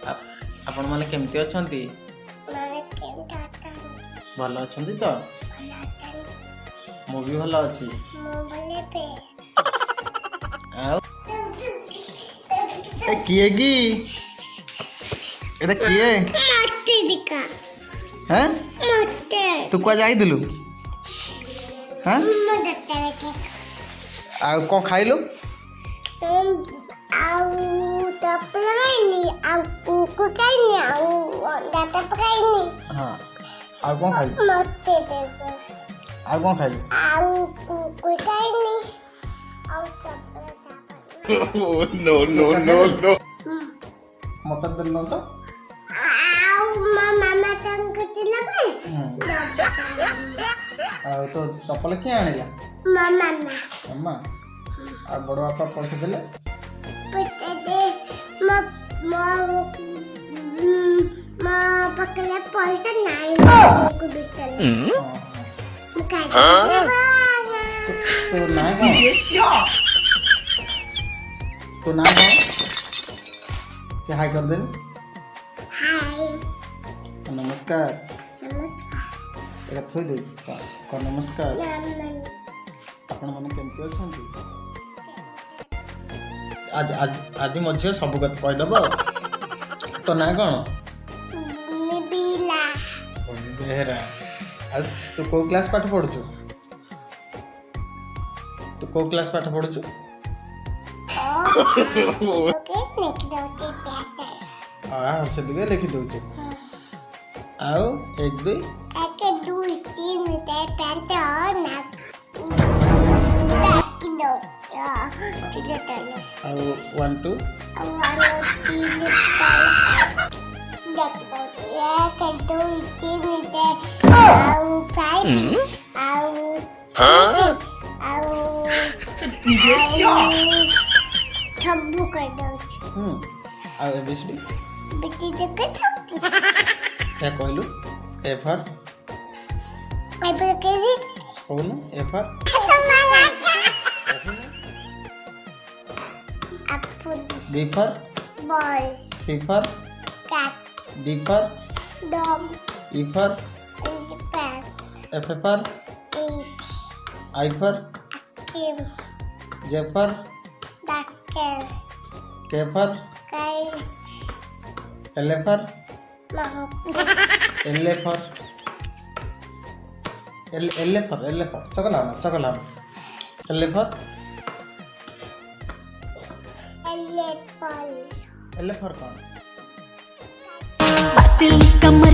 आपण माने केमती अछंती भल अछंती तो मु भी भल अछि ए किए की एटा किए हैं तू को जाई दिलु हैं आ को खाइलु हाँ आ कौन खाई आ कौन खाई नो नो नो नो मत दिल तो तो चप्पल किए आनिला मामा आ बड़ बापा पैसा देले पकले पैसा नहीं को बिटले तो ना तो ना क्या हाय कर दे हाय नमस्कार एटा थोई दे को नमस्कार आपण माने केमती अछंती आज आज आज मझे सब कह दबो तो ना कौन बिला बेहरा आज तू को क्लास पाठ पढुछु तू को क्लास पाठ पढुछु ओके लिख दउते पेपर आ से दिगे लिखि दउछु आओ 1 2 1 2 3 4 5 ना ताकि दो किलो तले आओ 1 2 वालो 3 4 5 1 2 3 आओ 5 आओ थब्बू कर दो आओ एबीसीडी बिटी देख दो क्या कहलु ए फॉर आई पर के दी कहनु A for apple B for ball C for cat D for dog E for elephant F for eat I for kim J for ducker K for kite L for monkey L for L for चकला L for elephant L for कौन बातिल कमर